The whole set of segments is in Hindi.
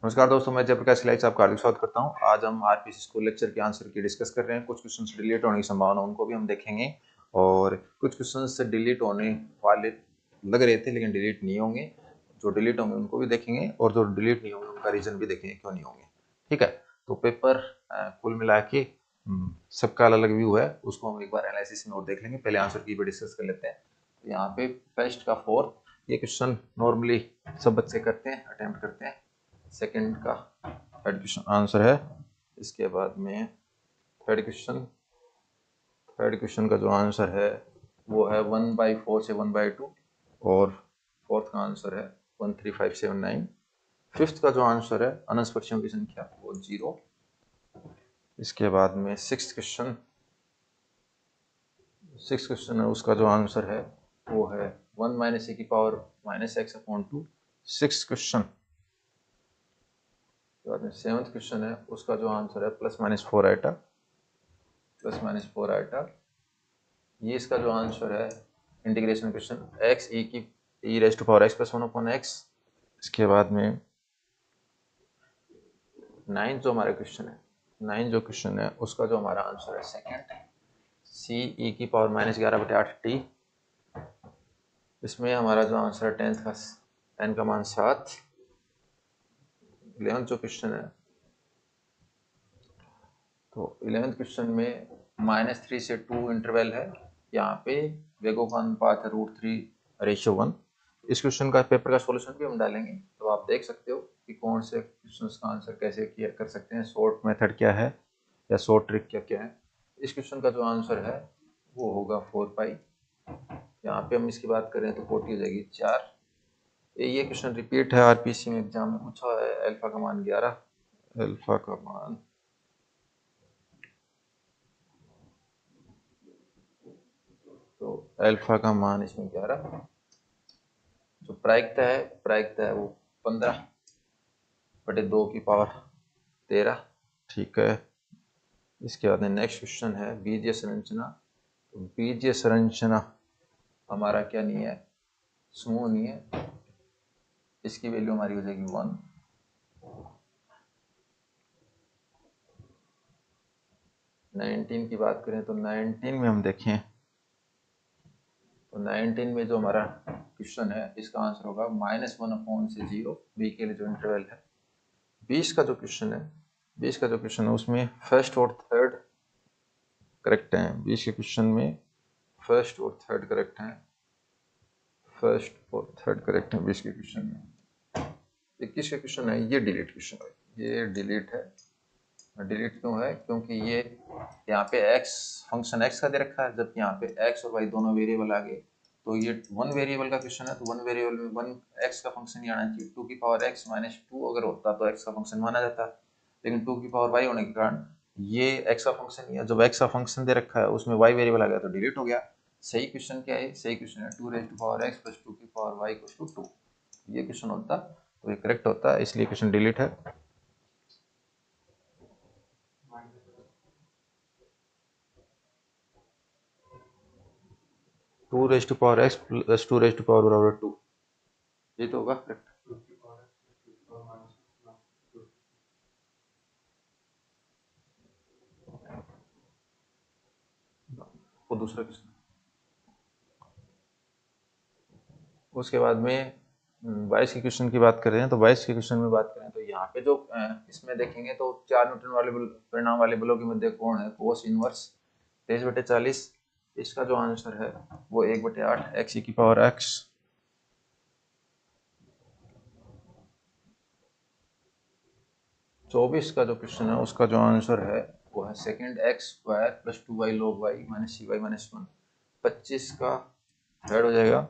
नमस्कार दोस्तों, मैं जयप्रकाश खिलाई आपका हार्दिक स्वागत करता हूं। आज हम आरपीसी स्कूल लेक्चर के आंसर की डिस्कस कर रहे हैं। कुछ क्वेश्चन डिलीट होने की संभावना उनको भी हम देखेंगे और कुछ क्वेश्चन से डिलीट होने वाले लग रहे थे लेकिन डिलीट नहीं होंगे। जो डिलीट होंगे उनको भी देखेंगे और जो डिलीट नहीं होंगे उनका रीजन भी देखेंगे क्यों नहीं होंगे। ठीक है, तो पेपर कुल मिला के सबका अलग अलग व्यू है, उसको हम एक बार एनालिसिस में और देख लेंगे। पहले आंसर की भी डिस्कस कर लेते हैं। तो यहाँ पे फर्स्ट का फोर्थ ये क्वेश्चन नॉर्मली सब बच्चे करते हैं, अटेम्प्ट करते हैं। सेकंड का थर्ड क्वेश्चन आंसर है। इसके बाद में थर्ड क्वेश्चन का जो आंसर है वो है 1/4 से 1/2 और फोर्थ का आंसर है 13579। फिफ्थ का जो आंसर है अनस्पर्शियों की संख्या वो 0। इसके बाद में सिक्स्थ क्वेश्चन है, उसका जो आंसर है वो है 1 - e - x/2। सिक्स्थ क्वेश्चन के बाद में सेवंथ क्वेश्चन है, उसका जो आंसर है +-4 आइटा। ये इसका जो आंसर है इंटीग्रेशन क्वेश्चन x e⁻x+1/x। इसके बाद में नाइन्थ जो हमारा क्वेश्चन है उसका जो हमारा आंसर है सेकंड ce⁻−11/8t। इसमें हमारा जो आंसर है टेंथ का n का मान 7। 11th जो क्वेश्चन है, तो 11th क्वेश्चन में -3 से 2 इंटरवल है। यहाँ पे वेगों का अनुपात है √3:1। इस क्वेश्चन का पेपर का सॉल्यूशन भी हम डालेंगे, तो आप देख सकते हो कि कौन से क्वेश्चंस का आंसर कैसे किया कर सकते हैं, शॉर्ट मेथड क्या है या शॉर्ट ट्रिक क्या क्या है। इस क्वेश्चन का जो आंसर है वो होगा 4π। यहाँ पे हम इसकी बात करें तो 40 हो जाएगी 4। ये क्वेश्चन रिपीट है, आरपीसी में एग्जाम में पूछा है। अल्फा का मान 11, अल्फा का मान तो अल्फा का मान इसमें 11। जो प्रायिकता है वो 15/2 की पावर 13। ठीक है। इसके बाद में नेक्स्ट क्वेश्चन है बीजीय संरचना। तो बीजीय संरचना हमारा क्या नहीं है, समूह नहीं है। इसकी वैल्यू हमारी हो जाएगी 1। 19 की बात करें तो 19 में हम देखें तो 19 में जो हमारा क्वेश्चन है इसका आंसर होगा -1/0 बी के लिए जो इंटरवल है। 20 का जो क्वेश्चन है उसमें फर्स्ट और थर्ड करेक्ट है। 20 के क्वेश्चन में फर्स्ट और थर्ड करेक्ट है। 20 के क्वेश्चन में 21 के क्वेश्चन है, ये डिलीट क्वेश्चन है। ये डिलीट है। डिलीट क्यों है? क्योंकि ये यहाँ पे फंक्शन x का दे रखा है, जबकि यहाँ पे x और y दोनों वेरिएबल आ गए। तो ये 1 वेरिएबल का क्वेश्चन है, तो 1 वेरिएबल में 1 x का फंक्शन ही आना चाहिए। 2x - 2 अगर होता तो x का फंक्शन माना जाता, लेकिन 2y होने के कारण ये x का फंक्शन ही है। जब x का फंक्शन दे रखा है उसमें y वेरिएबल आ गया तो डिलीट हो गया। सही क्वेश्चन क्या है? सही क्वेश्चन है 2x + 2y 2। ये क्वेश्चन होता तो ये करेक्ट होता, इसलिए क्वेश्चन डिलीट है। Two raise to power X plus 2 raise to power बराबर 2, ये तो होगा करेक्ट। वो दूसरा क्वेश्चन। उसके बाद में 22 के क्वेश्चन की बात कर रहे हैं। तो 22 के क्वेश्चन में बात करें तो यहाँ पे जो इसमें देखेंगे तो 4 न्यूटन वाले परिणाम वाले बलों के मध्य कोण है कोस इनवर्स 23/40। इसका जो आंसर है वो 1/8 x⁻x। 24 का जो क्वेश्चन है उसका जो आंसर है वो है second x² + 2y log y - cy - 1। 25 का थर्ड हो जाएगा।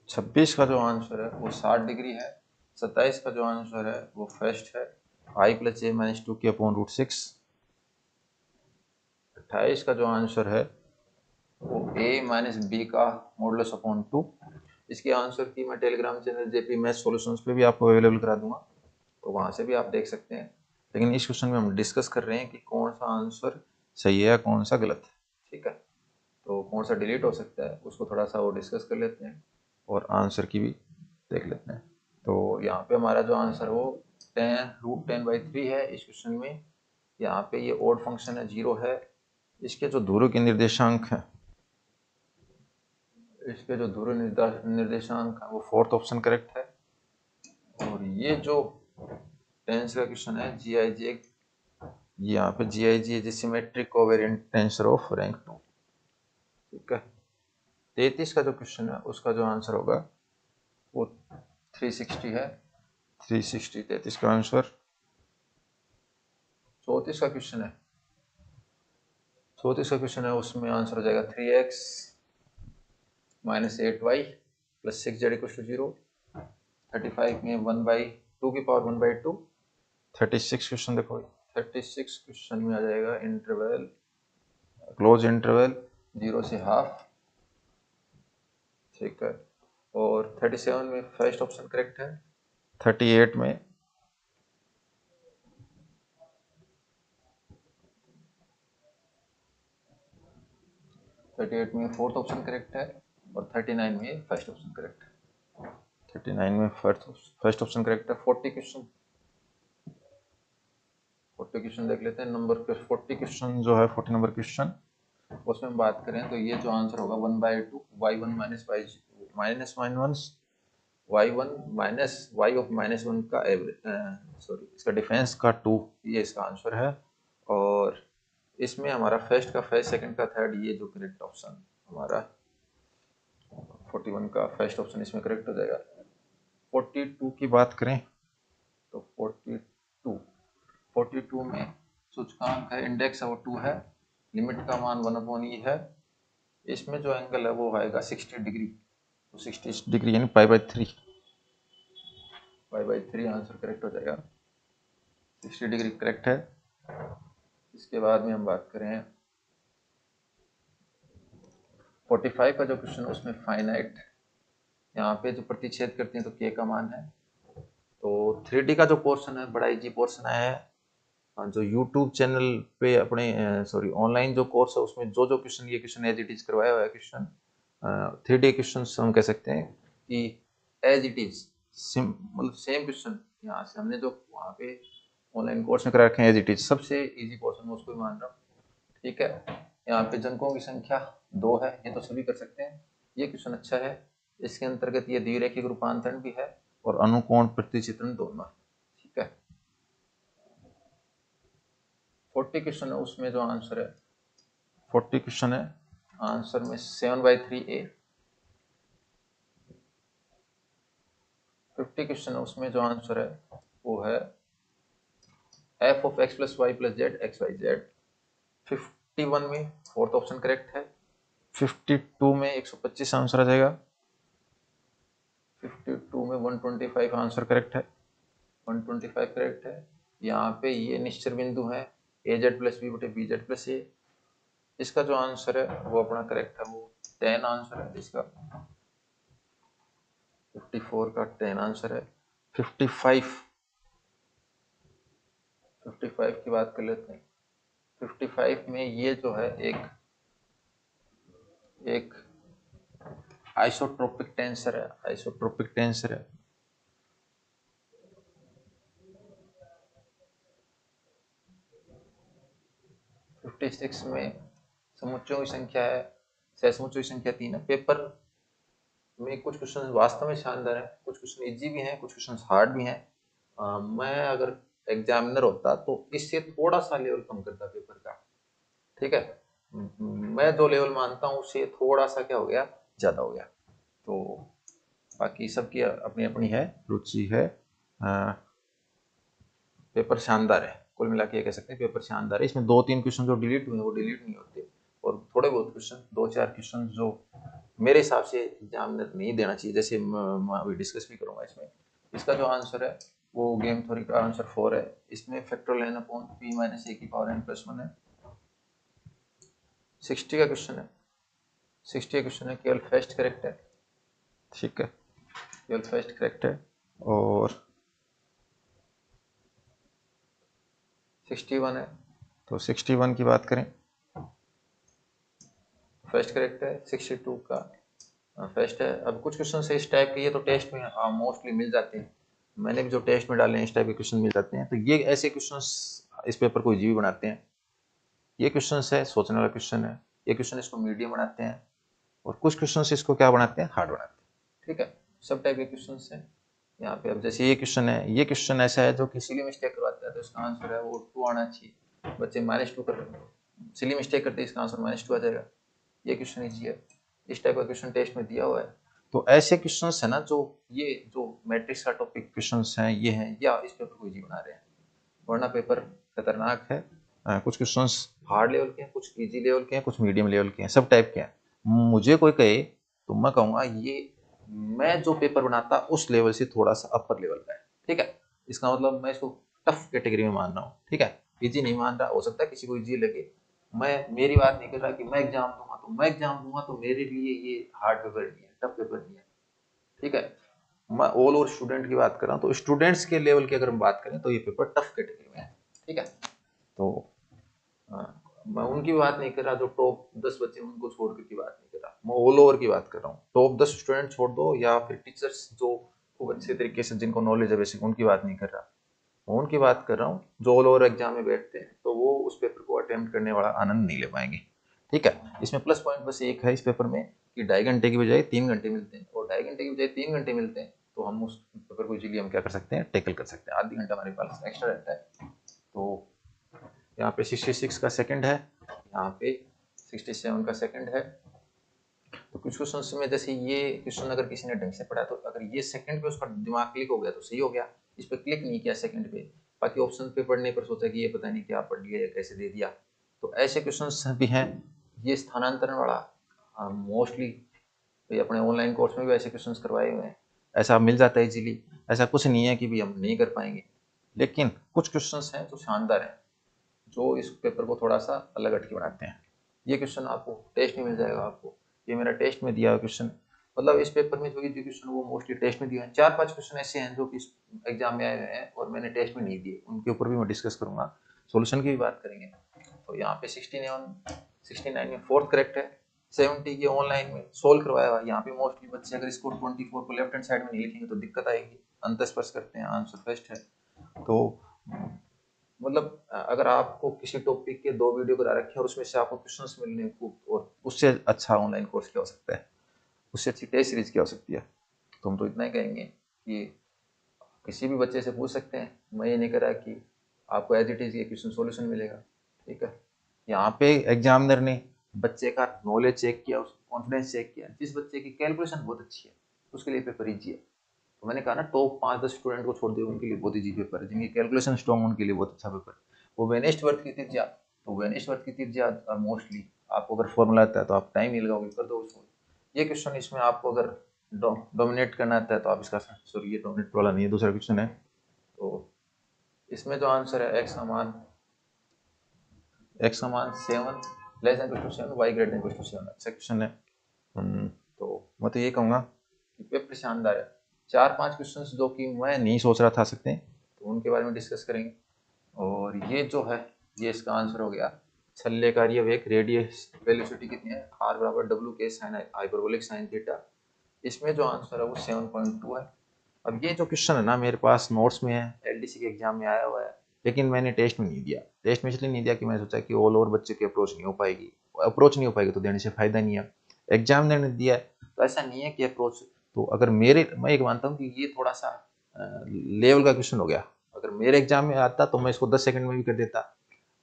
26 का जो आंसर है वो 60 डिग्री है। 27 का जो आंसर है वो फर्स्ट है i + j - 2k/√6। 28 का जो आंसर है वो a - b का मॉडुलस/2। इसके आंसर की मैं Telegram channel JP math solutions पे भी आपको अवेलेबल करा दूंगा, तो वहां से भी आप देख सकते हैं। लेकिन इस क्वेश्चन में हम डिस्कस कर रहे हैं कि कौन सा आंसर सही है कौन सा गलत है। ठीक है, तो कौन सा डिलीट हो सकता है उसको थोड़ा सा वो डिस्कस कर लेते हैं और आंसर की भी देख लेते हैं। तो यहाँ पे हमारा जो आंसर वो 10√10/3 है इस क्वेश्चन में। यहाँ पे ये ओड फंक्शन है, 0 है। इसके जो ध्रुव के निर्देशांक है, इसके जो ध्रुव निर्देशांक है वो 4th ऑप्शन करेक्ट है। और ये जो टेंस का क्वेश्चन है GIG, यहाँ पे GIG है symmetric covariant tensor of rank 2। ठीक है। 33 का जो क्वेश्चन है उसका जो आंसर होगा वो 360 है। 360 33 का आंसर। 34 का क्वेश्चन है, 34 का क्वेश्चन है उसमें आंसर हो जाएगा 3x - 8y + 6z = 0। 35 में 1/2 की पावर 1/2। 36 क्वेश्चन देखो, 36 क्वेश्चन में आ जाएगा इंटरवल, क्लोज इंटरवल 0 से हाफ। ठीक है। और 37 में फर्स्ट ऑप्शन करेक्ट है। 38 में फोर्थ ऑप्शन करेक्ट है। और 39 में फर्स्ट ऑप्शन करेक्ट है। 39 में फर्स्ट ऑप्शन करेक्ट है। 40 क्वेश्चन, 40 क्वेश्चन देख लेते हैं। नंबर 40 क्वेश्चन जो है, 40 नंबर क्वेश्चन, उसमें हम बात करें तो ये जो आंसर होगा 1/2 y1 - y1 minus y of -1 का एवरेज, सॉरी इसका डिफरेंस का 2, ये इसका आंसर है। और इसमें हमारा फर्स्ट का फर्स्ट, सेकंड का थर्ड, ये जो करेक्ट ऑप्शन हमारा 41 का फर्स्ट ऑप्शन इसमें करेक्ट हो जाएगा। 42 की बात करें तो 42 में सूचकांक है, इंडेक्स है वो 2 है, लिमिट का मान 1/e है। इसमें जो एंगल है वो आएगा 60 डिग्री, तो 60 डिग्री यानी π/3, π/3 आंसर करेक्ट हो जाएगा। 60 डिग्री करेक्ट है। इसके बाद में हम बात करें 45 का जो क्वेश्चन है उसमें फाइनाइट, यहाँ पे जो प्रतिच्छेद करते हैं तो k का मान है। तो 3D का जो पोर्शन है बड़ा इजी पोर्शन है। जो YouTube चैनल पे अपने सॉरी ऑनलाइन जो कोर्स है उसमें जो जो क्वेश्चन, ये क्वेश्चन एज इट इज करवाया हुआ है। क्वेश्चन 3D क्वेश्चन हम कह सकते हैं कि एज इट इज मतलब सेम क्वेश्चन यहाँ से हमने जो वहाँ पे ऑनलाइन कोर्स में करा रखे हैं एज इट इज, सबसे इजी पोर्शन में उसको ही मान रहा हूँ। ठीक है। यहाँ पे जनकों की संख्या 2 है, ये तो सभी कर सकते हैं। ये क्वेश्चन अच्छा है। इसके अंतर्गत ये द्विरेखिक रूपांतरण भी है और अनुकोण प्रतिचित्रण दोनों है। ठीक है। 40 क्वेश्चन है उसमें जो आंसर है, 40 क्वेश्चन है आंसर में 7/3a। 50 क्वेश्चन है उसमें जो आंसर है वो है f of x + y + z x y z। 51 में फोर्थ ऑप्शन करेक्ट है। 52 में 125 आंसर आ जाएगा। 52 में 125 आंसर करेक्ट है। 125 करेक्ट है। यहाँ पे ये निश्चर बिंदु है az + b / bz + a। इसका जो आंसर है वो अपना करेक्ट है, वो 10 आंसर है इसका। 54 का 10 आंसर है। 55 की बात कर लेते हैं। 55 में ये जो है एक आइसोट्रोपिक टेंसर है, आइसोट्रोपिक टेंसर है। फिफ्टी सिक्स में समुच्चयों की संख्या है, सहसमुच्चयों की संख्या 3 है। पेपर में कुछ क्वेश्चन वास्तव में शानदार है, कुछ क्वेश्चन इजी भी हैं, कुछ क्वेश्चन हार्ड भी हैं। मैं अगर एग्जामिनर होता तो इससे थोड़ा सा लेवल कम करता पेपर का। ठीक है। मैं जो लेवल मानता हूँ उससे थोड़ा सा क्या हो गया, ज़्यादा हो गया। तो बाकी सबकी अपनी अपनी है रुचि है। पेपर शानदार है, कुल मिला के कह सकते हैं पेपर शानदार है। इसमें 2-3 क्वेश्चन जो डिलीट हुए वो डिलीट नहीं होते, और थोड़े बहुत क्वेश्चन 2-4 क्वेश्चन जो मेरे हिसाब से एग्जामिनर नहीं देना चाहिए, जैसे मैं अभी डिस्कस भी करूँगा इसमें। इसका जो आंसर है वो गेम थ्योरी का आंसर 4 है। इसमें factorial n upon p - a की पावर n + 1 है। 60 का क्वेश्चन है, 60 का क्वेश्चन है केवल फर्स्ट करेक्ट है। ठीक है, केवल फर्स्ट करेक्ट है। और 61 है, तो 61 की बात करें फर्स्ट करेक्ट है, 62 का फर्स्ट है। अब कुछ क्वेश्चन है इस टाइप के, ये तो टेस्ट में मोस्टली मिल जाते हैं, मैंने भी जो टेस्ट में डाले हैं इस टाइप के क्वेश्चन मिल जाते हैं। तो ये ऐसे क्वेश्चन इस पेपर को इजी भी बनाते हैं। ये क्वेश्चन है सोचने वाला क्वेश्चन है, ये क्वेश्चन इसको मीडियम बनाते हैं, और कुछ क्वेश्चन इसको क्या बनाते हैं, हार्ड बनाते हैं। ठीक है, सब टाइप के क्वेश्चन है यहाँ पे। अब जैसे ये क्वेश्चन है, ये क्वेश्चन ऐसा है जो कि सिली मिस्टेक करवाता है, तो इसका आंसर है वो 2 आना चाहिए। बच्चे -2 कर सिली मिस्टेक करते हैं, इसका आंसर -2 आ जाएगा। ये क्वेश्चन इजी है, इस टाइप का क्वेश्चन टेस्ट में दिया हुआ है। तो ऐसे क्वेश्चंस है ना, जो मैट्रिक्स का टॉपिक क्वेश्चंस हैं, ये हैं, या इस पेपर को इजी बना रहे हैं, वरना पेपर खतरनाक है। कुछ क्वेश्चंस हार्ड लेवल के हैं, कुछ इजी लेवल के हैं, कुछ मीडियम लेवल के हैं, सब टाइप के हैं। मुझे कोई कहे तो मैं कहूँगा ये मैं जो पेपर बनाता उस लेवल से थोड़ा सा अपर लेवल का है। ठीक है, इसका मतलब मैं इसको टफ कैटेगरी में मान रहा हूँ। ठीक है, इजी नहीं मान रहा, हो सकता है किसी को इजी लगे। मैं मेरी बात नहीं कर रहा कि मैं एग्जाम दूंगा तो मेरे लिए ये हार्ड पेपर नहीं है, टफ पेपर नहीं है। ठीक है, मैं ऑल ओवर स्टूडेंट की बात कर रहा हूँ, तो स्टूडेंट्स के लेवल की अगर हम बात करें तो ये पेपर टफ कैटेगरी में है। ठीक है, तो मैं उनकी बात नहीं कर रहा जो टॉप 10 बच्चे उनको छोड़ कर की बात नहीं कर रहा, मैं ऑल ओवर की बात कर रहा हूँ। टॉप 10 स्टूडेंट छोड़ दो, या फिर टीचर्स जो खूब अच्छे तरीके से जिनको नॉलेज है बेसिक, उनकी बात नहीं कर रहा, मैं उनकी बात कर रहा हूँ जो ऑल ओवर एग्जाम में बैठते हैं, तो वो उस पेपर को अटेम्प्ट करने वाला आनंद नहीं ले पाएंगे। ठीक है, इसमें प्लस पॉइंट बस एक है इस पेपर में कि 2.5 घंटे की बजाय 3 घंटे मिलते हैं, और 2.5 घंटे की बजाय 3 घंटे मिलते हैं, तो हम उस पेपर को इजीली हम क्या कर सकते हैं, टैकल कर सकते हैं। आधी घंटा हमारे पास एक्स्ट्रा रहता है। तो यहाँ पे 66 का सेकंड है, यहाँ पे 67 का सेकंड है। तो कुछ क्वेश्चन में जैसे ये क्वेश्चन अगर किसी ने ढंग से पढ़ा, तो अगर ये सेकंड पे उसका दिमाग क्लिक हो गया तो सही हो गया, इस पर क्लिक नहीं किया सेकंड पे, बाकी ऑप्शन पे पढ़ने पर सोचा कि ये पता नहीं क्या पढ़ लिया या कैसे दे दिया। तो ऐसे क्वेश्चन भी हैं। ये स्थानांतरण वाला मोस्टली अपने ऑनलाइन कोर्स में भी ऐसे क्वेश्चन करवाए हुए हैं, ऐसा मिल जाता है इजीली। ऐसा कुछ नहीं है कि भी हम नहीं कर पाएंगे, लेकिन कुछ क्वेश्चन हैं जो शानदार हैं, जो इस पेपर को थोड़ा सा अलग हटके बनाते हैं। ये क्वेश्चन आपको टेस्ट में मिल जाएगा, आपको ये मेरा टेस्ट में दिया हुआ क्वेश्चन, मतलब इस पेपर में जो भी क्वेश्चन वो मोस्टली टेस्ट में दिए हैं। 4-5 क्वेश्चन ऐसे हैं जो कि एग्जाम में आए हुए हैं और मैंने टेस्ट में नहीं दिए, उनके ऊपर भी मैं डिस्कस करूंगा, सोल्यूशन की भी बात करेंगे। तो यहाँ पे 69 में फोर्थ करेक्ट है, 70 ये ऑनलाइन में सोल्व करवाया हुआ है। यहाँ पे मोस्टली बच्चे अगर इसको 24 को लेफ्ट हैंड साइड में नहीं लिखेंगे तो दिक्कत आएगी, अंतस्पर्श करते हैं, आंसर फर्स्ट है। तो मतलब अगर आपको किसी टॉपिक के 2 वीडियो करा रखे हैं और उसमें से आपको क्वेश्चंस मिलने को, और उससे अच्छा ऑनलाइन कोर्स क्या हो सकता है, उससे अच्छी टेस्ट सीरीज क्या हो सकती है। तो हम तो इतना ही कहेंगे कि किसी भी बच्चे से पूछ सकते हैं, मैं ये नहीं कह रहा कि आपको एज इट इज ये क्वेश्चन सॉल्यूशन मिलेगा। ठीक है, यहाँ पे एग्जामिनर ने बच्चे का नॉलेज चेक किया, उसका कॉन्फिडेंस चेक किया, जिस बच्चे की कैलकुलेशन बहुत अच्छी है उसके लिए पेपर ईजी है। तो मैंने कहा ना, टॉप 5-10 स्टूडेंट को छोड़ दिया उनके लिए बहुत ईजी पेपर है, जिनकी कैलकुलेशन स्ट्रॉन्ग उनके लिए बहुत अच्छा पेपर है। वो वेनेस्टवर्थ की त्रिज्या, तो वेनेस्टवर्थ की त्रिज्या मोस्टली आपको अगर फॉर्मूला आता है तो आप टाइम ही लगाओगे, कर दो उसको। ये क्वेश्चन इसमें आपको अगर डोमिनेट करना आता है तो आप इसका, सॉरी ये डोमिनेट वाला नहीं है, दूसरा क्वेश्चन है। तो इसमें जो आंसर है x का मान 7 less than equal to 7 y greater than equal to 7 अच्छा क्वेश्चन है। तो मैं तो ये कहूँगा कि पेपर शानदार है। 4-5 क्वेश्चंस जो कि मैं नहीं सोच रहा था सकते, तो उनके बारे में डिस्कस करेंगे। और ये जो है, ये इसका आंसर हो गया, छल्ले कार्यवेग रेडियस वेलोसिटी कितनी है, r बराबर w के साइन हाइपरबोलिक साइन थीटा। इसमें जो आंसर है वो 7.2 है। अब ये जो क्वेश्चन है ना मेरे पास नोट्स में है, एलडीसी के एग्जाम में आया हुआ है, लेकिन मैंने टेस्ट में नहीं दिया। टेस्ट में इसलिए नहीं दिया कि मैंने सोचा कि ऑल ओवर बच्चे की अप्रोच नहीं हो पाएगी तो देने से फायदा नहीं है। एग्जामिनर ने दिया है तो ऐसा नहीं है कि अप्रोच, तो अगर मैं एक मानता हूँ कि ये थोड़ा सा लेवल का क्वेश्चन हो गया। अगर मेरे एग्जाम में आता तो मैं इसको 10 सेकंड में भी कर देता,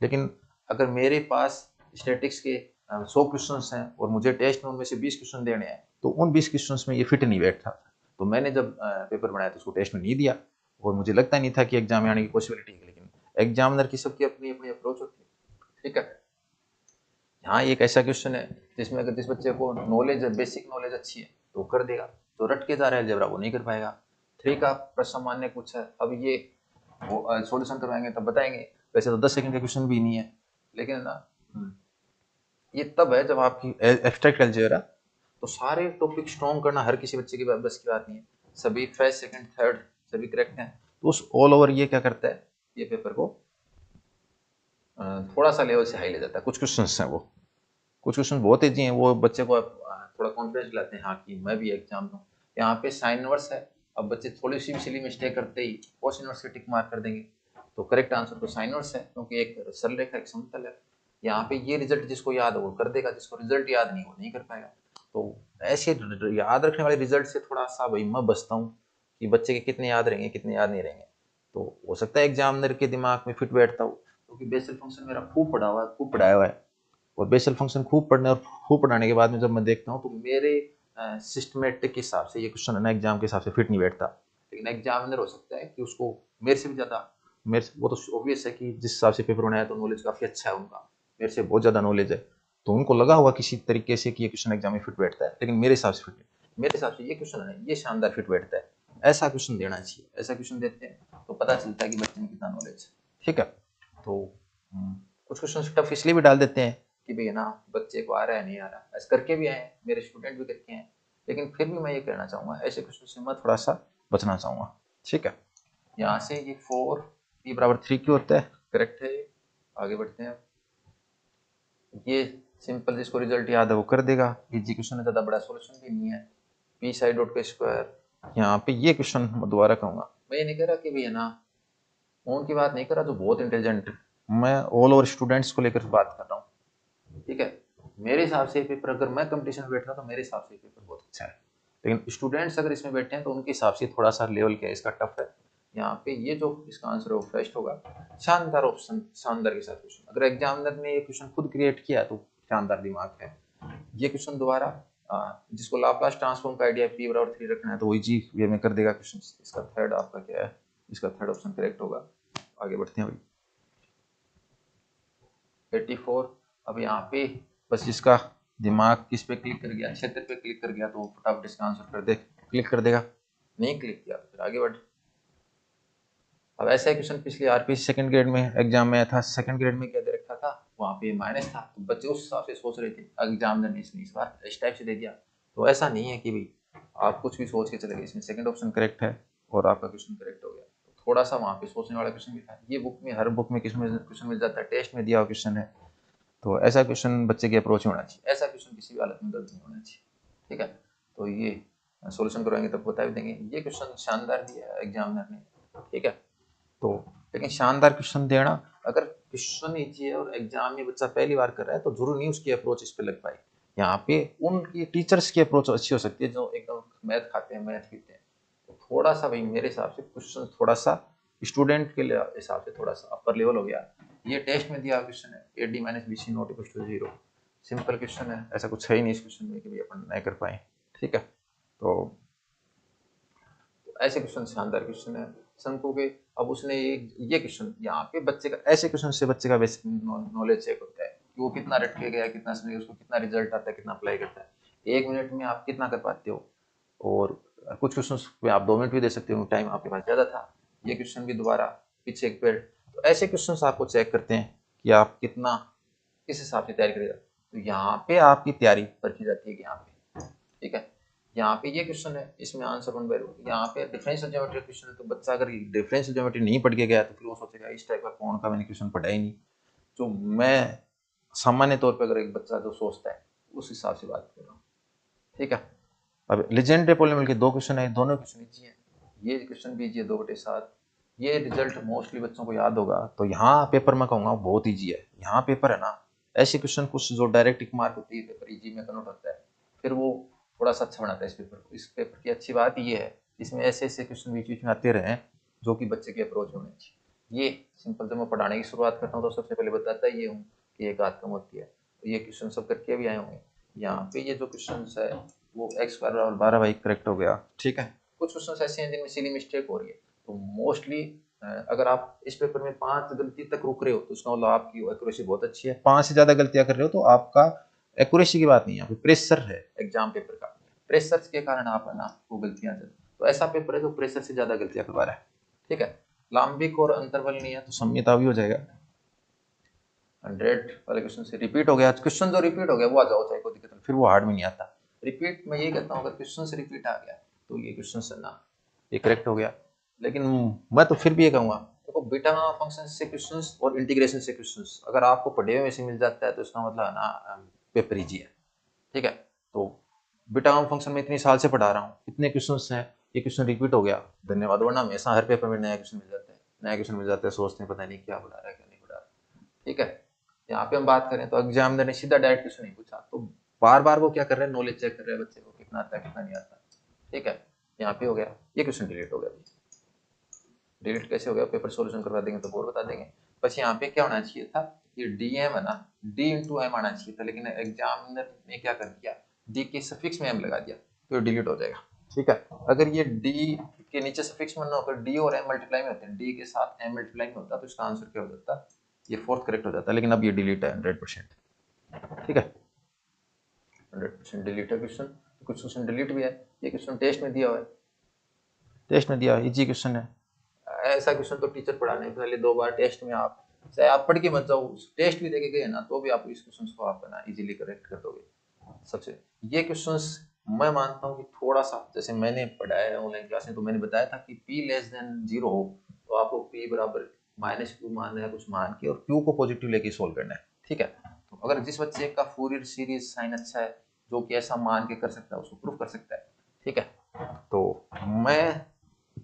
लेकिन अगर मेरे पास स्टैटिक्स के 100 क्वेश्चन हैं और मुझे टेस्ट में उनमें से 20 क्वेश्चन देने हैं, तो उन 20 क्वेश्चन में ये फिट नहीं बैठता। तो मैंने जब पेपर बनाया तो उसको टेस्ट में नहीं दिया, और मुझे लगता नहीं था कि एग्जाम में आने की पॉसिबिलिटी है, लेकिन एग्जामिनर की सबकी अपनी अपनी अप्रोच होती है। ठीक है, यहाँ एक ऐसा क्वेश्चन है जिसमें अगर जिस बच्चे को नॉलेज बेसिक नॉलेज अच्छी है तो वो कर देगा, तो रट के जा रहा है अलजेब्रा वो नहीं कर पाएगा। 3 का प्रश्न सामान्य कुछ है, अब ये वो सॉल्यूशन करवाएंगे तब बताएंगे, वैसे तो 10 सेकंड का क्वेश्चन भी नहीं है, लेकिन ना ये तब है जब आपकी एब्स्ट्रैक्ट अलजेब्रा, तो सारे टॉपिक स्ट्रॉन्ग करना हर किसी बच्चे की बस की बात नहीं है। सभी फर्स्ट सेकंड थर्ड सभी करेक्ट हैं, तो उस ऑल ओवर ये क्या करता है, ये पेपर को थोड़ा सा लेवल से हाई ले जाता है। कुछ क्वेश्चन हैं वो, कुछ क्वेश्चन बहुत ईजी हैं, वो बच्चे को थोड़ा कॉन्फिडेंस दिलाते हैं, हाँ कि मैं भी एग्जाम दूँ। यहाँ पे साइन इनवर्स है, अब बच्चे थोड़ी सी भी सिली मिस्टेक करते ही कोस इनवर्स के टिक मार्क कर देंगे, तो करेक्ट आंसर तो साइन इनवर्स है, क्योंकि एक सरल रेखा एक समतल है। यहाँ पे ये रिजल्ट जिसको याद है वो कर देगा, जिसको रिजल्ट याद नहीं वो नहीं कर पाएगा। तो ऐसे याद रखने वाले रिजल्ट से थोड़ा सा भाई मैं बचता हूँ कि बच्चे के कितने याद रहेंगे कितने याद नहीं रहेंगे। तो हो सकता है एग्जामिनर के दिमाग में फिट बैठता हो, क्योंकि बेसल फंक्शन मेरा खूब पढ़ा हुआ है, खूब पढ़ाया हुआ है। और बेसल फंक्शन खूब पढ़ने और खूब पढ़ाने के बाद में जब मैं देखता हूँ तो मेरे सिस्टमेटिक के हिसाब से ये क्वेश्चन है ना एग्जाम के हिसाब से फिट नहीं बैठता। लेकिन एग्जामिनर हो सकता है कि उसको मेरे से भी ज़्यादा, मेरे वो तो ऑब्वियस है कि जिस हिसाब से पेपर बनाया तो नॉलेज काफ़ी अच्छा है उनका, मेरे से बहुत ज़्यादा नॉलेज है, तो उनको लगा होगा किसी तरीके से कि ये क्वेश्चन एग्जाम में फिट बैठता है, लेकिन मेरे हिसाब से फिट नहीं। मेरे हिसाब से ये क्वेश्चन है ये शानदार फिट बैठता है, ऐसा क्वेश्चन देना चाहिए। ऐसा क्वेश्चन देते हैं तो पता चलता है कि बच्चे में कितना नॉलेज है। ठीक है, तो कुछ क्वेश्चन टफ इसलिए भी डाल देते हैं कि भाई ना बच्चे को आ रहा है नहीं आ रहा, ऐसे करके भी आए, मेरे स्टूडेंट भी करके हैं। लेकिन फिर भी मैं ये कहना चाहूँगा ऐसे क्वेश्चन से मैं थोड़ा सा बचना चाहूँगा। ठीक है, यहाँ से ये 4p = 3 क्यों होता है, करेक्ट है। आगे बढ़ते हैं, ये सिंपल जिसको रिजल्ट याद है वो कर देगा, इजी क्वेश्चन है, ज़्यादा बड़ा सॉल्यूशन भी नहीं है। p/√k², यहाँ पे ये क्वेश्चन मैं दोबारा कहूँगा, मैं ये नहीं कह रहा कि भैया ना उनकी बात नहीं कर रहा जो बहुत इंटेलिजेंट, मैं ऑल ओवर स्टूडेंट्स को लेकर बात कर रहा हूँ। ठीक है, मेरे हिसाब से पेपर अगर मैं कंपटीशन में बैठ रहा तो मेरे हिसाब से पेपर बहुत अच्छा है, लेकिन स्टूडेंट्स अगर इसमें बैठे हैं तो उनके हिसाब से थोड़ा सा लेवल क्या है इसका टफ है। यहाँ पे ये जो इसका आंसर है वो फर्स्ट होगा। शानदार ऑप्शन, शानदार के साथ क्वेश्चन, अगर एग्जामिनर ने ये क्वेश्चन खुद क्रिएट किया तो शानदार दिमाग है। ये क्वेश्चन दोबारा जिसको लाप्लास ट्रांसफॉर्म का आइडिया p/3 रखना है तो वो इजी वे में कर देगा क्वेश्चन। इसका थर्ड आपका क्या है, इसका थर्ड ऑप्शन करेक्ट होगा। आगे बढ़ते हैं भाई, 84। अब यहाँ पे बस जिसका दिमाग किस पे क्लिक कर गया, क्षेत्र पे क्लिक कर गया तो वो फटाफट इसका आंसर कर दे, क्लिक कर देगा, नहीं क्लिक किया तो फिर आगे बढ़। अब ऐसा क्वेश्चन पिछले आरपीसी सेकंड ग्रेड में एग्जाम में आया था, सेकंड ग्रेड में क्या दे रखा था, वहाँ पे माइनस था, तो बच्चे उस हिसाब से सोच रहे थे, एग्जामिनर ने इसने इस बार इस टाइप से दे दिया। तो ऐसा नहीं है कि भाई आप कुछ भी सोच के चले गए, इसमें सेकंड ऑप्शन करेक्ट है और आपका क्वेश्चन करेक्ट हो गया। तो थोड़ा सा वहाँ पे सोचने वाला क्वेश्चन भी था। ये बुक में हर बुक में क्वेश्चन मिल जाता है, टेस्ट में दिया हुआ क्वेश्चन है, तो ऐसा क्वेश्चन बच्चे की अप्रोच में होना चाहिए, ऐसा क्वेश्चन किसी भी हालत में गलत नहीं होना चाहिए। ठीक है, तो ये सॉल्यूशन करवाएंगे तब बता भी देंगे। ये क्वेश्चन शानदार दिया है एग्जामिनर ने। ठीक है, तो लेकिन शानदार क्वेश्चन देना, अगर क्वेश्चन ईजी है और एग्जाम में बच्चा पहली बार कर रहा है तो जरूर नहीं उसकी अप्रोच इस पे लग पाए। यहाँ पे उनकी टीचर्स की अप्रोच अच्छी हो सकती है जो एकदम मैथ खाते हैं, मैथ पीते हैं। तो थोड़ा सा भाई मेरे हिसाब से क्वेश्चन थोड़ा सा स्टूडेंट के हिसाब से थोड़ा सा अपर लेवल हो गया। ये टेस्ट में दिया क्वेश्चन है, AD-BC ≠ 0। सिंपल क्वेश्चन है, ऐसा कुछ है ही नहीं इस क्वेश्चन में कि भाई अपन नहीं कर पाए। ठीक है, तो ऐसे क्वेश्चन शानदार क्वेश्चन है शंकु के। अब उसने ये क्वेश्चन यहाँ पे बच्चे का, ऐसे क्वेश्चन से बच्चे का बेसिक नॉलेज चेक होता है कि वो कितना रट के गया, कितना समझ, उसको कितना रिजल्ट आता है, कितना अप्लाई करता है। 1 मिनट में आप कितना कर पाते हो, और कुछ क्वेश्चन में आप 2 मिनट भी दे सकते हो, टाइम आपके पास ज़्यादा था। ये क्वेश्चन भी दोबारा पीछे एक पेड़, तो ऐसे क्वेश्चन आपको चेक करते हैं कि आप कितना किस हिसाब से तैयारी करेगा। तो यहाँ पे आपकी तैयारी परखी जाती है कि यहाँ पे। ठीक है, यहाँ पे ये क्वेश्चन है, इसमें आंसर 1/√। यहाँ पे डिफरेंशियल ज्योमेट्री क्वेश्चन है, तो बच्चा अगर डिफरेंशियल ज्योमेट्री नहीं पढ़ के गया तो फिर वो सोचेगा इस टाइप का कौन का मैंने क्वेश्चन पढ़ा ही नहीं। जो मैं सामान्य तौर पर अगर एक बच्चा जो सोचता है उस हिसाब से बात कर रहा हूँ। ठीक है, अब लेजेंडरी पॉलिनोमियल के 2 क्वेश्चन है, दोनों क्वेश्चन इजी है। ये क्वेश्चन भी इजी है 2/7। ये रिजल्ट मोस्टली बच्चों को याद होगा, तो यहाँ पेपर मैं कहूँगा बहुत इजी है। यहाँ पेपर है ना, ऐसे क्वेश्चन कुछ जो डायरेक्ट टिक मार्क होती है पेपर इजी में कन्वर्ट होता है, फिर वो थोड़ा सा अच्छा बनाता है इस पेपर को। इस पेपर की अच्छी बात ये है इसमें ऐसे ऐसे क्वेश्चन बीच बीच में आते रहे जो कि बच्चे की अप्रोच होनी चाहिए। ये सिंपल जब मैं पढ़ाने की शुरुआत करता हूँ तो सबसे पहले बताता ये हूँ कि एक आध कम होती है, तो ये क्वेश्चन सब करके भी आए होंगे। यहाँ पे ये जो क्वेश्चन है वो x² और 12y करेक्ट हो गया। ठीक है, कुछ क्वेश्चन ऐसे हैं जिनमें सिली मिस्टेक हो रही है, तो मोस्टली अगर आप इस पेपर में 5 गलती तक रुक रहे हो तो इसका मतलब आपकी एक्यूरेसी बहुत अच्छी है। 5 से ज्यादा गलतियां कर रहे हो तो आपका एक्यूरेसी की बात नहीं है, प्रेशर है एग्जाम पेपर का, प्रेशर के कारण आप है ना वो गलतियां, तो ऐसा पेपर है जो प्रेशर से ज्यादा गलतियां करवा रहा है। ठीक है, लांबिक और अंतर्वल नहीं है तो सम्यता भी हो जाएगा। 100 वाले क्वेश्चन से रिपीट हो गया, क्वेश्चन जो रिपीट हो गया वो आ जाओ, चाहे कोई दिक्कत नहीं, फिर वो हार्ड में नहीं आता। रिपीट मैं ये कहता हूँ अगर क्वेश्चन से रिपीट आ गया तो ये क्वेश्चन से ना ये करेक्ट हो गया। लेकिन मैं तो फिर भी ये कहूँगा देखो बीटा फंक्शन से क्वेश्चंस और इंटीग्रेशन से क्वेश्चंस अगर आपको पढ़े हुए से मिल जाता है तो इसका मतलब है ना पेपर इजी है। ठीक है, तो बीटा हम फंक्शन में इतनी साल से पढ़ा रहा हूँ, इतने क्वेश्चन हैं, ये क्वेश्चन रिपीट हो गया, धन्यवाद, वरना हमेशा हर पेपर में नया क्वेश्चन मिल जाता है, नया क्वेश्चन मिल जाता है, सोचते हैं पता नहीं क्या पढ़ा रहा है क्या नहीं पढ़ा रहा। ठीक है, यहाँ पे हम बात करें तो एग्जामिनर ने सीधा डायरेक्ट क्वेश्चन नहीं पूछा, तो बार बार वो क्या कर रहे हैं, नॉलेज चेक कर रहे हैं बच्चे को, कितना आता है कितना नहीं आता। ठीक है, यहाँ पे हो गया, ये क्वेश्चन डिलीट हो गया। डिलीट कैसे हो गया, पेपर सोल्यूशन करवा देंगे तो और बता देंगे। बस यहाँ पे क्या होना चाहिए था, ये डी एम है ना, डी इंटू एम आना चाहिए था, लेकिन एग्जामिनर ने क्या कर दिया, डी के सफिक्स में एम लगा दिया, तो डिलीट हो जाएगा। ठीक है, अगर ये डी के नीचे सफिक्स में ना होकर डी और एम मल्टीप्लाई में होते हैं, डी के साथ एम मल्टीप्लाई में होता तो इसका आंसर क्या हो जाता, ये फोर्थ करेक्ट हो जाता, लेकिन अब ये डिलीट है 100%। ठीक है, 100% डिलीट है क्वेश्चन। कुछ क्वेश्चन डिलीट भी है, ये क्वेश्चन टेस्ट में दिया हुआ है, टेस्ट में दिया इजी क्वेश्चन है। ऐसा क्वेश्चन तो टीचर पढ़ाने पहले 2 बार टेस्ट में, आप चाहे आप पढ़ के मत जाओ, टेस्ट भी देके गए ना, तो भी आप इस क्वेश्चन को आप ना इजीली करेक्ट कर दोगे। सबसे ये क्वेश्चंस मैं मानता हूँ कि थोड़ा सा, जैसे मैंने पढ़ाया है ऑनलाइन क्लास में, तो मैंने बताया था कि p लेस देन 0 हो तो आपको p बराबर -q मान है कुछ मान के, और q को पॉजिटिव लेके सोल्व करना है। ठीक है, तो अगर जिस बच्चे का फूरियर सीरीज साइन अच्छा है, जो कि ऐसा मान के कर सकता है, उसको प्रूफ कर सकता है। ठीक है, तो मैं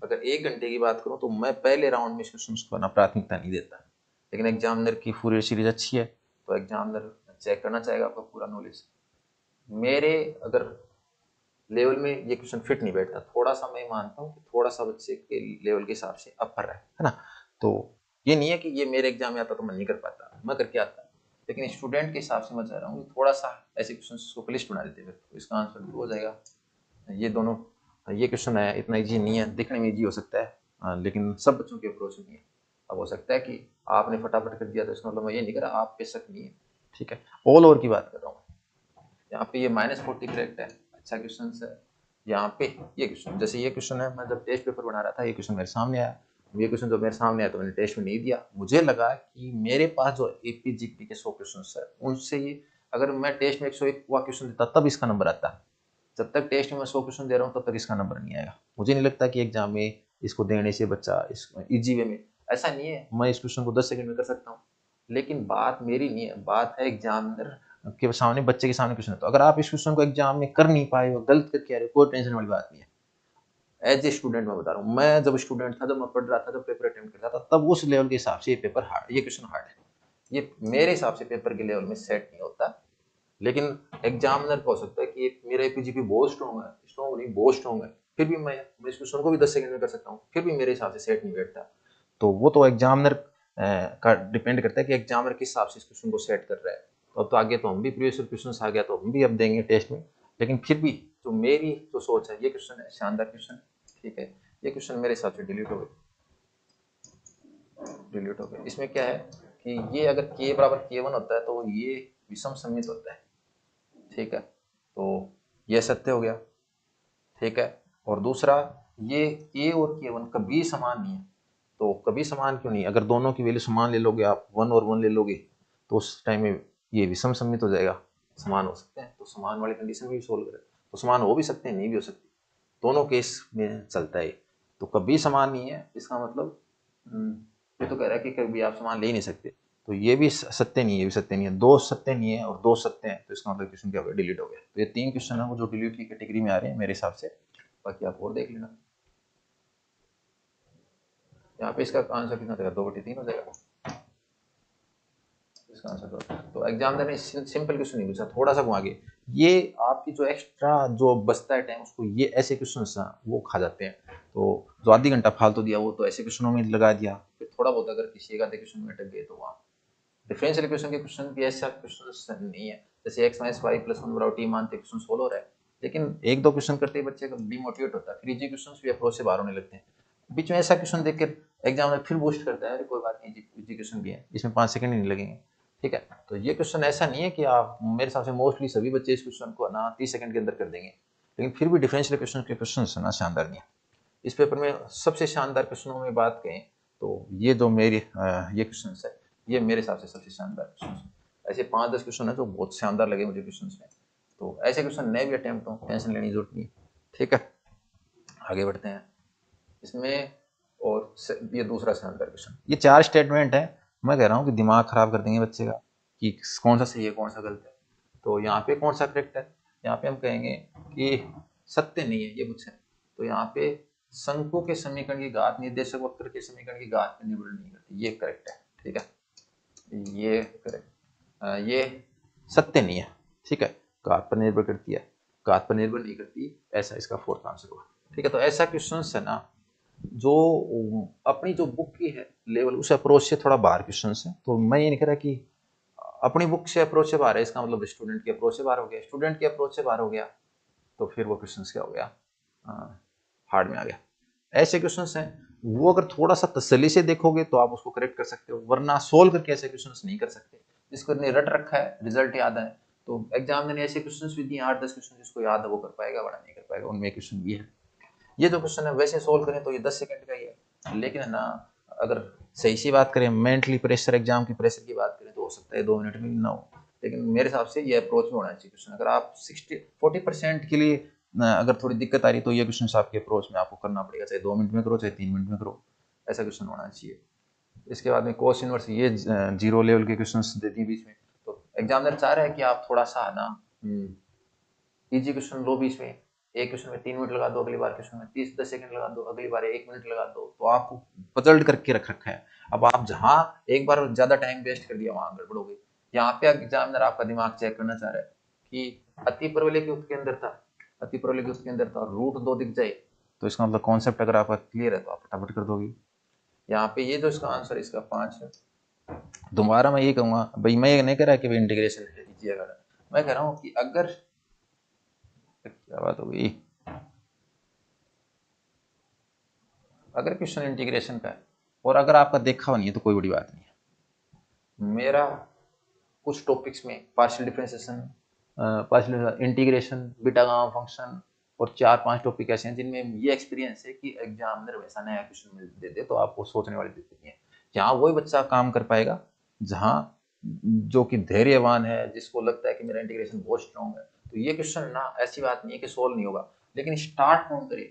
अगर 1 घंटे की बात करूं तो मैं पहले राउंड में क्वेश्चन को ना प्राथमिकता नहीं देता, लेकिन एग्जामिनर की फूरियर सीरीज अच्छी है तो एग्जामिनर चेक करना चाहेगा आपका पूरा नॉलेज। मेरे अगर लेवल में ये क्वेश्चन फिट नहीं बैठता, थोड़ा सा मैं मानता हूँ कि थोड़ा सा बच्चे के लेवल के हिसाब से अपर है ना, तो ये नहीं है कि ये मेरे एग्जाम में आता तो मैं नहीं कर पाता, मैं करके आता, लेकिन स्टूडेंट के हिसाब से मैं चाह रहा हूँ कि थोड़ा सा ऐसे क्वेश्चन को लिस्ट बना देते हैं, तो इसका आंसर भी हो जाएगा। ये दोनों, ये क्वेश्चन है इतना इजी नहीं है, दिखने में इजी हो सकता है, लेकिन सब बच्चों की अप्रोच नहीं है। अब हो सकता है कि आपने फटाफट कर दिया तो इसका मतलब मैं ये नहीं कर रहा आप पे शक नहीं है। ठीक है, ऑल ओवर की बात कर रहा हूँ, यहाँ पे ये -40 करेक्ट है, अच्छा क्वेश्चन है। यहाँ पे ये क्वेश्चन, जैसे ये क्वेश्चन है, मैं जब टेस्ट पेपर बना रहा था ये क्वेश्चन मेरे सामने आया, ये क्वेश्चन जब मेरे सामने आया तो मैंने टेस्ट में नहीं दिया, मुझे लगा कि मेरे पास जो एपी जीपी के 100 क्वेश्चन है उनसे ये, अगर मैं टेस्ट में 101 हुआ क्वेश्चन देता तब इसका नंबर आता, जब तक टेस्ट में मैं 100 क्वेश्चन दे रहा हूँ तब तक इसका नंबर नहीं आएगा। मुझे नहीं लगता कि एग्जाम में इसको देने से बच्चा इस इजी वे में, ऐसा नहीं है, मैं इस क्वेश्चन को 10 सेकंड में कर सकता हूँ, लेकिन बात मेरी नहीं है, बात है एग्जामिनर के सामने, बच्चे के सामने क्वेश्चन है, तो अगर आप इस क्वेश्चन को एग्जाम में कर नहीं पाए हो, गलत करके आ रहे हो, कोई टेंशन वाली बात नहीं है। एज ए स्टूडेंट मैं बता रहा हूँ, मैं जब स्टूडेंट था, जब मैं पढ़ रहा था, जब पेपर अटेम्प्ट कर रहा था, तब उस लेवल के हिसाब से ये पेपर हार्ड, ये क्वेश्चन हार्ड है, ये मेरे हिसाब से पेपर के लेवल में सेट नहीं होता। लेकिन एग्जामिनर को हो सकता है कि मेरा एपीजीपी बहुत स्ट्रॉन्ग है, स्ट्रॉन्ग नहीं बहुत स्ट्रॉन्ग है, फिर भी मैं इस क्वेश्चन को भी 10 सेकंड में कर सकता हूँ, फिर भी मेरे हिसाब से सेट नहीं बैठता। तो वो तो एग्जामिनर का डिपेंड करता है कि एग्जामिनर किस हिसाब से इस क्वेश्चन को सेट कर रहा है। तो अब तो आगे तो हम भी प्रीवियस क्वेश्चन आ गया तो हम भी अब देंगे टेस्ट में, लेकिन फिर भी जो मेरी जो सोच है, ये क्वेश्चन है शानदार क्वेश्चन। ठीक है, ये क्वेश्चन मेरे हिसाब से डिलीट हो गए, डिलीट हो गए। इसमें क्या है कि ये अगर k बराबर k1 होता है तो ये विषम सममित होता है। ठीक है, तो ये सत्य हो गया। ठीक है, और दूसरा ये a और k1 कभी समान नहीं है, तो कभी समान क्यों नहीं, अगर दोनों की वैल्यू समान ले लोगे आप, 1 और 1 ले लोगे तो उस टाइम में ये विषम सममित हो जाएगा, समान हो सकते हैं, तो समान वाली कंडीशन में भी सोल्व करें, तो समान हो भी सकते हैं नहीं भी हो सकते, दोनों केस में चलता है। तो कभी समान नहीं है इसका मतलब ये तो कह रहा है कि कभी आप समान ले ही नहीं सकते, तो ये भी सत्य नहीं है, ये भी सत्य नहीं है, दो सत्य नहीं है और दो सत्य हैं, तो इसका मतलब क्वेश्चन क्या हो गया, डिलीट हो गया। तो ये 3 क्वेश्चन है वो जो डिलीट की कैटेगरी में आ रहे हैं मेरे हिसाब से, बाकी आप और देख लेना। यहाँ पे इसका आंसर कितना देगा, 2/3 हो जाएगा इसका आंसर। तो एग्जामिनर ने सिंपल क्वेश्चन नहीं पूछा, थोड़ा सा घुमा के, ये आपकी जो एक्स्ट्रा जो बचता है टाइम उसको ये ऐसे क्वेश्चन वो खा जाते हैं, तो जो आधी घंटा फालतू दिया वो तो ऐसे क्वेश्चनों में लगा दिया, फिर थोड़ा बहुत अगर किसी एक आधे क्वेश्चन में अटक गए तो वहाँ डिफरेंशियल इक्वेशन के क्वेश्चन भी ऐसा क्वेश्चन नहीं है, जैसे x - y + 1 बराबर t मानते क्वेश्चन सोल्व हो रहा है, लेकिन एक दो क्वेश्चन करते ही बच्चे का डिमोटिवेट होता है, फिर इजी क्वेश्चन भी अप्रोच से बाहर होने लगते हैं, बीच में ऐसा क्वेश्चन देख कर एग्जाम में फिर बूस्ट करता है, अरे कोई बात नहीं, इजी क्वेश्चन भी है, इसमें 5 सेकंड ही नहीं लगेंगे। ठीक है, तो ये क्वेश्चन ऐसा नहीं है कि आप, मेरे हिसाब से मोस्टली सभी बच्चे इस क्वेश्चन को ना 30 सेकंड के अंदर कर देंगे, लेकिन फिर भी डिफरेंशियल इक्वेशन के क्वेश्चन ना शानदार नहीं है। इस पेपर में सबसे शानदार क्वेश्चनों में बात करें तो ये जो मेरी ये क्वेश्चन है, ये मेरे हिसाब से सबसे शानदार क्वेश्चन है। ऐसे 5-10 क्वेश्चन है जो बहुत शानदार लगे मुझे क्वेश्चन में, तो ऐसे क्वेश्चन नए भी अटेम्प्ट हो, टेंशन लेने की जरूरत नहीं। ठीक है, आगे बढ़ते हैं इसमें, और ये दूसरा शानदार क्वेश्चन, ये 4 स्टेटमेंट है, मैं कह रहा हूँ कि दिमाग खराब कर देंगे बच्चे का कि कौन सा सही है कौन सा गलत है। तो यहाँ पे कौन सा करेक्ट है, यहाँ पे हम कहेंगे कि सत्य नहीं है ये मुझसे। तो यहाँ पे शंकु के समीकरण की घात निर्देशक वक्र के समीकरण की घात पर निर्भर नहीं करती, ये करेक्ट है। ठीक है, ये करेक्ट, ये सत्य नहीं है। ठीक है, घात पर निर्भर करती है, घात पर निर्भर नहीं करती, ऐसा इसका फोर्थ आंसर हुआ। ठीक है, तो ऐसा क्वेश्चन है ना जो अपनी जो बुक की है लेवल उस अप्रोच से थोड़ा बाहर क्वेश्चन है। तो मैं ये नहीं कह रहा कि अपनी बुक से अप्रोच से बाहर है, इसका मतलब स्टूडेंट की अप्रोच से बाहर हो गया, स्टूडेंट की अप्रोच से बाहर हो गया तो फिर वो क्वेश्चन क्या हो गया, हार्ड में आ गया। ऐसे क्वेश्चन हैं वो अगर थोड़ा सा तसल्ली से देखोगे तो आप उसको करेक्ट कर सकते हो, वरना सोल्व करके ऐसे क्वेश्चन नहीं कर सकते। जिसको ने रट रखा है, रिजल्ट याद है, तो एग्जाम ने ऐसे क्वेश्चन भी दिए 8-10 क्वेश्चन, जिसको याद है वो कर पाएगा, वरना नहीं कर पाएगा। उनमें क्वेश्चन भी है, ये जो क्वेश्चन है वैसे सोल्व करें तो ये 10 सेकंड का ही है, लेकिन है ना अगर सही सी बात करें, मेंटली प्रेशर, एग्जाम की प्रेशर की बात करें तो हो सकता है 2 मिनट में भी ना हो। लेकिन मेरे हिसाब से ये अप्रोच में होना चाहिए क्वेश्चन। अगर आप 40% के लिए अगर थोड़ी दिक्कत आ रही तो ये क्वेश्चन आपके अप्रोच में आपको करना पड़ेगा, चाहे 2 मिनट में करो चाहे 3 मिनट में करो, ऐसा क्वेश्चन होना चाहिए। इसके बाद में कोस इनवर्स, ये 0 लेवल के क्वेश्चन दे दिए बीच में, तो एग्जामिनर चाह रहा है कि आप थोड़ा सा ना इजी क्वेश्चन लो बीच में, एक क्वेश्चन में 3 मिनट लगा दो, अगली बार क्वेश्चन में 30-10 सेकंड लगा दो, अगली बार 1 मिनट लगा दो, तो आपको पजल्ड करके रख रखा है। अब आप जहां एक बार ज्यादा टाइम वेस्ट कर दिया वहां गड़बड़ हो गई। यहाँ पे एग्जामिनर आपका दिमाग चेक करना चाह रहा है कि अति परवलय के उत्तर के अंदर था, अति परवलय के उत्तर के अंदर था, रूट 2 दिख जाए तो इसका मतलब कॉन्सेप्ट अगर आपका क्लियर है तो आप फटाफट कर दोगे। यहाँ पे ये जो इसका आंसर इसका 5 है। दोबारा मैं ये कहूंगा भाई, मैं ये नहीं कह रहा कि इंटीग्रेशन है कीजिए, अगर मैं कह रहा हूँ कि अगर क्या बात हो गई, अगर क्वेश्चन इंटीग्रेशन का है और अगर आपका देखा हुआ नहीं है तो कोई बड़ी बात नहीं है। मेरा कुछ टॉपिक्स में partial differentiation, partial integration, beta gamma function और 4-5 टॉपिक ऐसे हैं जिनमें ये एक्सपीरियंस है कि एग्जामिनर वैसा नया क्वेश्चन दे दे तो आपको सोचने वाली दिक्कत नहीं है। यहाँ वही बच्चा काम कर पाएगा जहाँ जो कि धैर्यवान है, जिसको लगता है कि मेरा इंटीग्रेशन बहुत स्ट्रॉन्ग है। तो ये क्वेश्चन ना ऐसी बात नहीं है कि सोल्व नहीं होगा, लेकिन स्टार्ट कौन करे,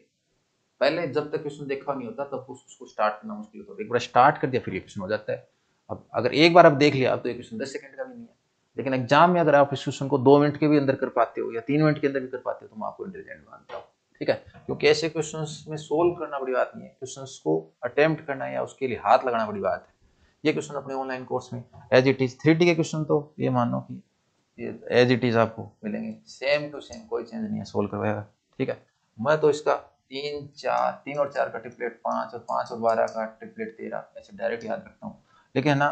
पहले जब तक क्वेश्चन देखा नहीं होता तब उसको स्टार्ट करना मुश्किल होता है, एक बार स्टार्ट कर दिया फिर ये क्वेश्चन हो जाता है। अब अगर एक बार आप देख लिया अब तो ये क्वेश्चन 10 सेकंड का भी नहीं है, लेकिन एग्जाम में अगर आप इस क्वेश्चन को 2 मिनट के भी अंदर कर पाते हो या 3 मिनट के अंदर भी कर पाते हो तो मैं आपको इंटेलिजेंट मानता हूँ। ठीक है, क्योंकि ऐसे क्वेश्चन में सोल्व करना बड़ी बात नहीं है, क्वेश्चन को अटेम्प्ट करना या उसके लिए हाथ लगाना बड़ी बात है। ये क्वेश्चन अपने ऑनलाइन कोर्स में एज इट इज 3D के क्वेश्चन तो ये मानो कि एज इट इज आपको मिलेंगे, सेम टू सेम, कोई चेंज नहीं है, सोल्व करवाएगा। ठीक है, मैं तो इसका 3 और 4 का ट्रिपलेट 5 और 5 और 12 का ट्रिपलेट 13 ऐसे डायरेक्ट याद रखता हूँ। लेकिन है ना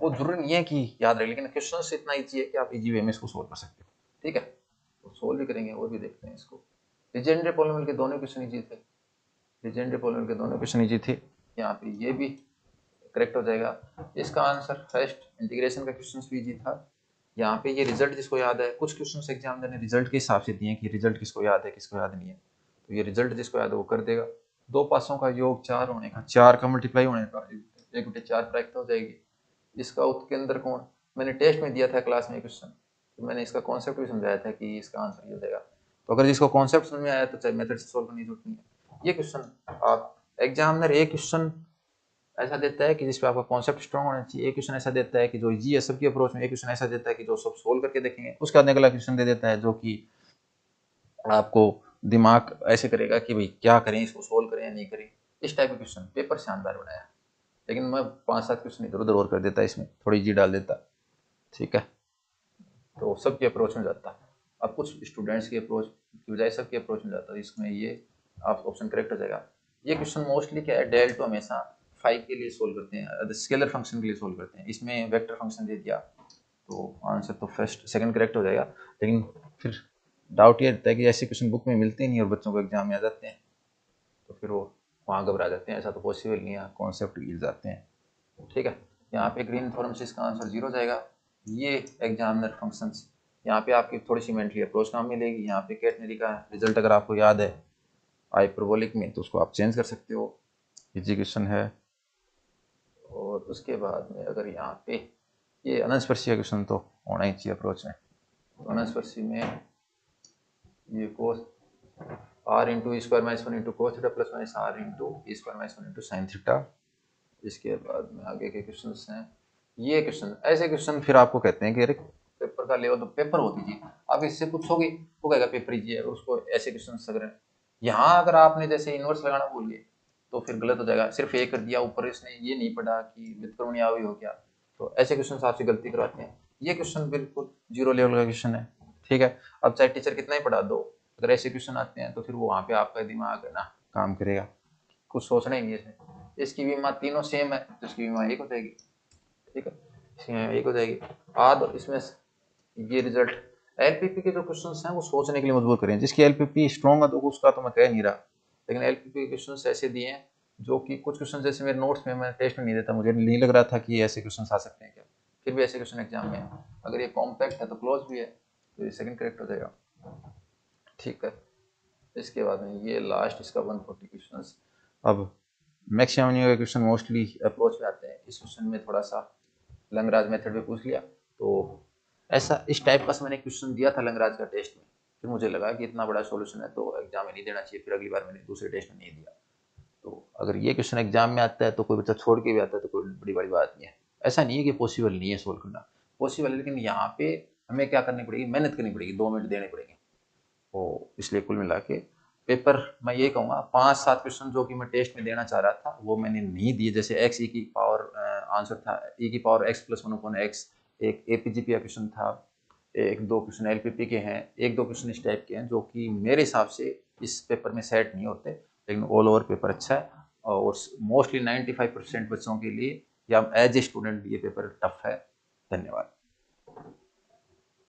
वो जरूरी नहीं है कि याद रहे, लेकिन क्वेश्चन इतना ईजी है कि आप इजी वे में इसको सोल्व कर सकते हो। ठीक है, तो सोल्व भी करेंगे और भी देखते हैं इसको। लीजेंड्रे पॉलिनोमियल के दोनों क्वेश्चन ईजी थे, लीजेंड्रे पॉलिनोमियल के दोनों क्वेश्चन ईजी थे। यहाँ पे ये भी करेक्ट हो जाएगा। इसका आंसर फर्स्ट इंटीग्रेशन का क्वेश्चन भी ईजी था। यहाँ पे ये रिजल्ट जिसको याद है, कुछ क्वेश्चन एग्जामिनर ने रिजल्ट के हिसाब से दिए हैं कि रिजल्ट किसको याद है किसको याद नहीं है, तो ये रिजल्ट जिसको याद है वो कर देगा। दो पासों का योग 4 होने का, 4 का मल्टीप्लाई होने का 1/4 प्राप्त हो जाएगी। इसका उत्तर के अंदर कौन, मैंने टेस्ट में दिया था क्लास में क्वेश्चन, तो मैंने इसका कॉन्सेप्ट भी समझाया था कि इसका आंसर ये हो जाएगा। तो अगर जिसको कॉन्सेप्ट समझ में आया तो चाहे मेथड से सोल्व करने की जरूरत नहीं है। ये क्वेश्चन आप एग्जामिनर एक क्वेश्चन ऐसा देता है कि जिसपे आपका कॉन्सेप्ट स्ट्रॉन्ग होना चाहिए, एक क्वेश्चन ऐसा देता है कि जो इजी है सबकी अप्रोच में, एक क्वेश्चन ऐसा देता है कि जो सब सोल्व करके देखेंगे, उसके बाद अगला क्वेश्चन दे देता है जो कि आपको दिमाग ऐसे करेगा कि भाई क्या करें, इसको सोल्व करें या नहीं करें। इस टाइप का क्वेश्चन पेपर शानदार बनाया, लेकिन मैं 5-7 क्वेश्चन इधर उधर और कर देता, इसमें थोड़ी इजी डाल देता। ठीक है, तो सबकी अप्रोच में जाता। अब कुछ स्टूडेंट्स की अप्रोच की बजाय सबकी अप्रोच में जाता है, इसमें ये आप ऑप्शन करेक्ट हो जाएगा। ये क्वेश्चन मोस्टली क्या है, डेल टू हमेशा 5 के लिए सोल्व करते हैं, स्केलर फंक्शन के लिए सोल्व करते हैं, इसमें वेक्टर फंक्शन दे दिया तो आंसर तो फर्स्ट सेकंड करेक्ट हो जाएगा। लेकिन फिर डाउट ये रहता है कि ऐसे क्वेश्चन बुक में मिलते नहीं और बच्चों को एग्जाम में आ जाते हैं, तो फिर वो वहाँ घबरा जाते हैं, ऐसा तो पॉसिबल नहीं है, कॉन्सेप्ट गिर जाते हैं। ठीक है, यहाँ पे ग्रीन फॉर्म से इसका आंसर 0 जाएगा। ये एग्जामिनर फंक्शंस, यहाँ पे आपकी थोड़ी सी मेंटली अप्रोच काम मिलेगी। यहाँ पे कैटनरी का रिजल्ट अगर आपको याद है हाइपरबोलिक में तो उसको आप चेंज कर सकते हो, इजी क्वेश्चन है। और उसके बाद में अगर यहाँ पे ये अनस्पर्शी क्वेश्चन तो होना ही चाहिए अप्रोच में, तो अनस्पर्शी में ये cos r into e square minus 1 into cos theta plus minus r into e square minus 1 into sine theta. इसके बाद में आगे के क्वेश्चन हैं। ये क्वेश्चन ऐसे क्वेश्चन फिर आपको कहते हैं कि अरे पेपर का लेवल तो पेपर हो दीजिए, आप इससे पूछोगे वो कहेगा पेपर ईजी है, उसको ऐसे क्वेश्चन अगर यहाँ अगर आपने जैसे इनवर्स लगाना भूल गए तो फिर गलत हो जाएगा, सिर्फ ए कर दिया, ऊपर इसने ये नहीं पढ़ा कि व्युत्क्रमणीय अवयव हो गया, तो ऐसे क्वेश्चन आपसे गलती करवाते हैं। ये क्वेश्चन बिल्कुल जीरो लेवल का क्वेश्चन है, ठीक है। अब चाहे टीचर कितना ही पढ़ा दो, अगर ऐसे क्वेश्चन आते हैं तो फिर वो वहाँ पे आपका दिमाग है ना काम करेगा, कुछ सोचना ही नहीं है इसमें। इसकी बीमा तीनों सेम है तो इसकी बीमा एक हो जाएगी, ठीक है, इसमें एक हो जाएगी आध, इसमें ये रिजल्ट। एलपीपी के जो क्वेश्चंस हैं वो सोचने के लिए मजबूर करें, जिसकी एलपीपी स्ट्रॉन्ग है तो उसका तो मैं कह नहीं रहा, लेकिन एलपीपी के क्वेश्चंस ऐसे दिए हैं जो कि कुछ क्वेश्चन जैसे मेरे नोट्स में मैं टेस्ट में नहीं देता, मुझे नहीं लग रहा था कि ऐसे क्वेश्चन आ सकते हैं क्या, फिर भी ऐसे क्वेश्चन एग्जाम में है। अगर ये कॉम्पैक्ट है तो क्लोज भी है, तो ये सेकंड करेक्ट हो जाएगा, ठीक है। इसके बाद में ये लास्ट इसका 140 क्वेश्चन। अब मैक्सिमम के क्वेश्चन मोस्टली अप्रोच में आते हैं, इस क्वेश्चन में थोड़ा सा लंगराज मेथड में पूछ लिया, तो ऐसा इस टाइप का मैंने क्वेश्चन दिया था लंगराज का टेस्ट में, फिर मुझे लगा कि इतना बड़ा सॉल्यूशन है तो एग्जाम में नहीं देना चाहिए, फिर अगली बार मैंने दूसरे टेस्ट में नहीं दिया। तो अगर ये क्वेश्चन एग्जाम में आता है तो कोई बच्चा छोड़ के भी आता है तो कोई बड़ी बात नहीं है, ऐसा नहीं है कि पॉसिबल नहीं है सोल्व करना, पॉसिबल है, लेकिन यहाँ पे हमें क्या करनी पड़ेगी, मेहनत करनी पड़ेगी, 2 मिनट देने पड़ेंगे। तो इसलिए कुल मिला के पेपर मैं ये कहूँगा 5-7 क्वेश्चन जो कि मैं टेस्ट में देना चाह रहा था वो मैंने नहीं दिए, जैसे एक्स ई की पावर आंसर था ई की पावर एक्स प्लस 1/x, एक एपीजीपी का क्वेश्चन था, एक दो क्वेश्चन एलपीपी के हैं, एक दो क्वेश्चन इस टाइप के हैं जो कि मेरे हिसाब से इस पेपर में सेट नहीं होते, लेकिन ऑल ओवर पेपर अच्छा है और मोस्टली 95% बच्चों के लिए या एज ए स्टूडेंट ये पेपर टफ है। धन्यवाद।